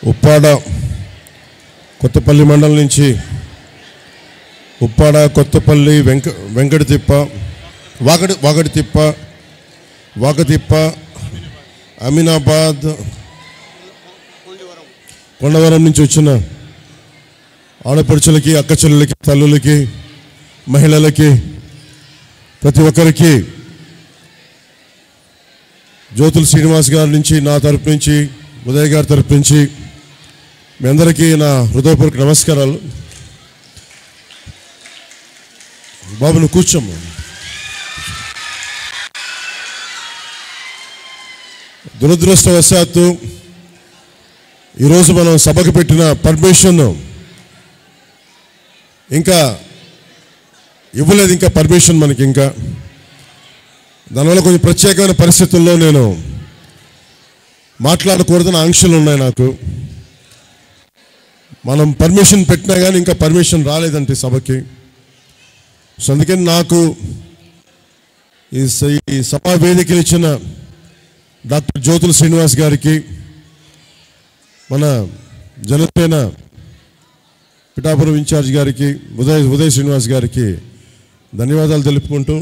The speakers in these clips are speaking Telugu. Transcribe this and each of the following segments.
ఉప్పాడ కొత్తపల్లి మండలం నుంచి ఉప్పాడ కొత్తపల్లి వెంకటతిప్ప వాకతిప్ప అమీనాబాద్ కొండవరం నుంచి వచ్చిన ఆడపడుచులకి అక్క చెల్లెలకి తల్లులకి మహిళలకి ప్రతి ఒక్కరికి జ్యోతుల శ్రీనివాస్ గారి నుంచి నా తరపు నుంచి ఉదయ్ గారి తరపు నుంచి మీ అందరికీ నా హృదయపూర్వక నమస్కారాలు. బాబు నువ్వు కూర్చోమ్మ. దురదృష్టవశాత్తు ఈరోజు మనం సభకు పెట్టిన పర్మిషన్ ఇంకా ఇవ్వలేదు. ఇంకా పర్మిషన్ మనకి ఇంకా దానివల్ల కొంచెం ప్రత్యేకమైన పరిస్థితుల్లో నేను మాట్లాడకూడదని ఆంక్షలు ఉన్నాయి నాకు. మనం పర్మిషన్ పెట్టినా కానీ ఇంకా పర్మిషన్ రాలేదంటే సభకి. సో అందుకని నాకు ఈ సభా వేదికలు ఇచ్చిన డాక్టర్ జ్యోతుల శ్రీనివాస్ గారికి, మన జనసేన పిఠాపురం ఇన్ఛార్జ్ గారికి, ఉదయ్ శ్రీనివాస్ గారికి ధన్యవాదాలు తెలుపుకుంటూ,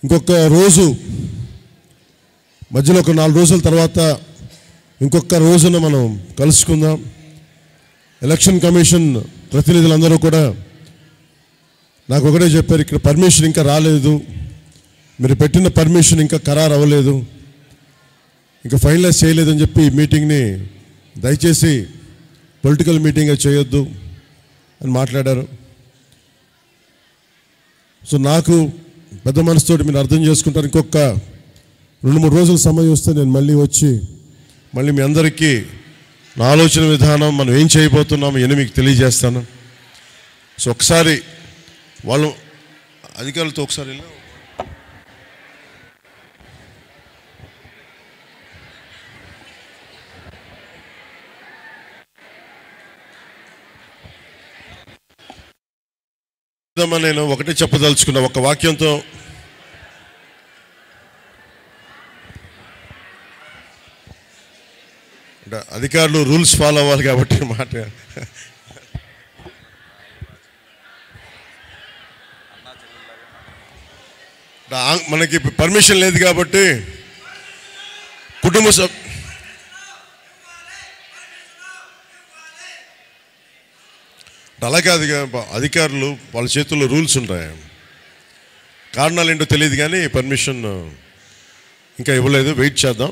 ఇంకొక రోజు మధ్యలో ఒక 4 రోజుల తర్వాత ఇంకొక రోజున మనం కలుసుకుందాం. ఎలక్షన్ కమిషన్ ప్రతినిధులందరూ కూడా నాకు ఒకటే చెప్పారు, ఇక్కడ పర్మిషన్ ఇంకా రాలేదు, మీరు పెట్టిన పర్మిషన్ ఇంకా ఖరారు అవ్వలేదు, ఇంకా ఫైనలైజ్ చేయలేదని చెప్పి ఈ మీటింగ్ని దయచేసి పొలిటికల్ మీటింగ్గా చేయొద్దు అని మాట్లాడారు. సో నాకు పెద్ద మనసుతోటి మీరు అర్థం చేసుకుంటారు. ఇంకొక 2-3 రోజుల సమయం వస్తే నేను మళ్ళీ వచ్చి మళ్ళీ మీ అందరికీ నా ఆలోచన విధానం, మనం ఏం చేయబోతున్నామో ఇవన్నీ మీకు తెలియజేస్తాను. సో ఒకసారి వాళ్ళు అధికారులతో ఒకసారి నేను ఒకటే చెప్పదలుచుకున్న ఒక వాక్యంతో. అధికారులు రూల్స్ ఫాలో అవ్వాలి కాబట్టి మాట మనకి పర్మిషన్ లేదు కాబట్టి కుటుంబ అలాగే అధికారులు వాళ్ళ చేతుల్లో రూల్స్ ఉంటాయి. కారణాలు ఏంటో తెలియదు కానీ పర్మిషన్ ఇంకా ఇవ్వలేదు. వెయిట్ చేద్దాం.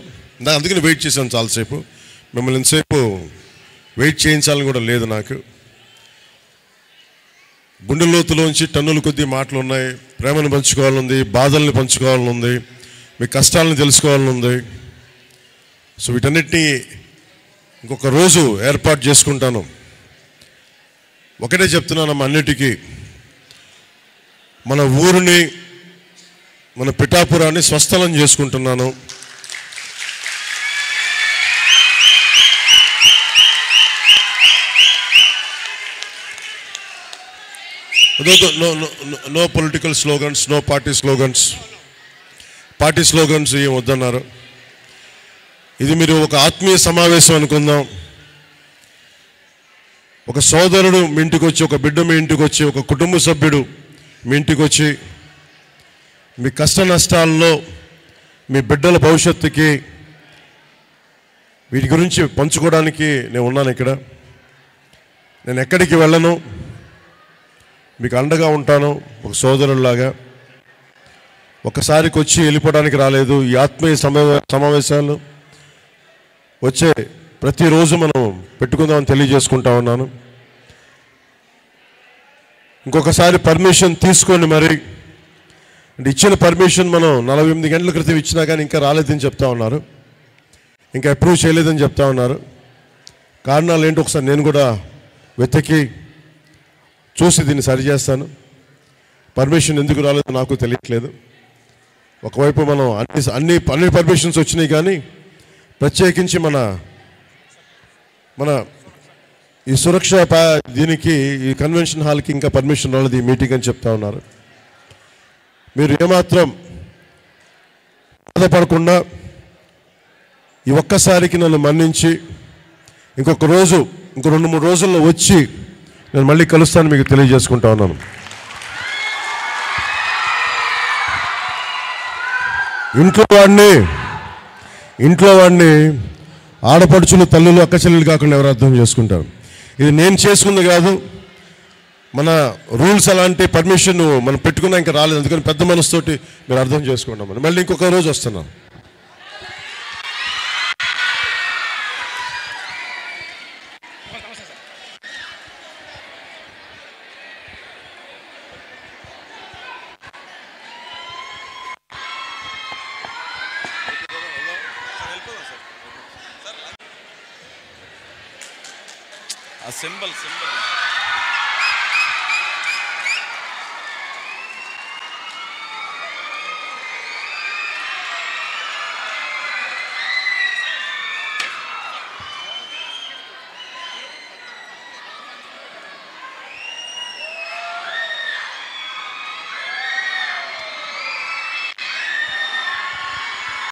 అందుకని వెయిట్ చేశాను చాలాసేపు. మిమ్మల్ని ఎంతసేపు వెయిట్ చేయించాలని కూడా లేదు నాకు. గుండె లోతులోంచి టన్నుల కొద్దీ మాటలు ఉన్నాయి. ప్రేమను పంచుకోవాలనుంది, బాధల్ని పంచుకోవాలనుంది, మీ కష్టాలను తెలుసుకోవాలనుంది. సో వీటన్నిటినీ ఇంకొక రోజు ఏర్పాటు చేసుకుంటాను. ఒకటే చెప్తున్నానమ్మా, అన్నిటికీ మన ఊరిని, మన పిఠాపురాన్ని స్వస్థలం చేసుకుంటున్నాను. No political slogans, no party slogans ఏం వద్దన్నారు. ఇది మీరు ఒక ఆత్మీయ సమావేశం అనుకుందాం. ఒక సోదరుడు మీ ఇంటికి వచ్చి, ఒక బిడ్డ మీ ఇంటికి వచ్చి, ఒక కుటుంబ సభ్యుడు మీ ఇంటికి వచ్చి మీ కష్ట నష్టాల్లో, మీ బిడ్డల భవిష్యత్తుకి వీటి గురించి పంచుకోవడానికి నేను ఉన్నాను ఇక్కడ. నేను ఎక్కడికి వెళ్ళను, మీకు అండగా ఉంటాను ఒక సోదరులాగా. ఒకసారికి వచ్చి వెళ్ళిపోవడానికి రాలేదు. ఈ ఆత్మీయ సమావేశాలు వచ్చే ప్రతిరోజు మనం పెట్టుకుందామని తెలియజేసుకుంటా ఉన్నాను. ఇంకొకసారి పర్మిషన్ తీసుకొని మరి అంటే ఇచ్చిన పర్మిషన్ మనం 48 గంటల క్రితం ఇచ్చినా కానీ ఇంకా రాలేదని చెప్తా ఉన్నారు, ఇంకా అప్రూవ్ చేయలేదని చెప్తా ఉన్నారు. కారణాలు ఏంటో ఒకసారి నేను కూడా వెతికి చూసి దీన్ని సరిచేస్తాను. పర్మిషన్ ఎందుకు రాలేదో నాకు తెలియట్లేదు. ఒకవైపు మనం అన్ని పర్మిషన్స్ వచ్చినాయి కానీ ప్రత్యేకించి మన ఈ సురక్ష దీనికి, ఈ కన్వెన్షన్ హాల్కి ఇంకా పర్మిషన్ రాలేదు ఈ మీటింగ్ అని చెప్తా ఉన్నారు. మీరు ఏమాత్రం బాధపడకుండా ఈ ఒక్కసారికి నన్ను మన్నించి ఇంకో 2-3 రోజుల్లో వచ్చి నేను మళ్ళీ కలుస్తాను మీకు తెలియజేసుకుంటా ఉన్నాను. ఇంట్లో వాడిని ఆడపడుచులు, తల్లులు, అక్క చెల్లెలు కాకుండా ఎవరు అర్థం చేసుకుంటారు? ఇది నేను చేసుకుంది కాదు, మన రూల్స్ అలాంటి పర్మిషన్ మనం పెట్టుకున్నా ఇంకా రాలేదు. అందుకని పెద్ద మనసుతోటి మీరు అర్థం చేసుకుంటాం. మళ్ళీ ఇంకొక రోజు వస్తున్నాం. సింబల్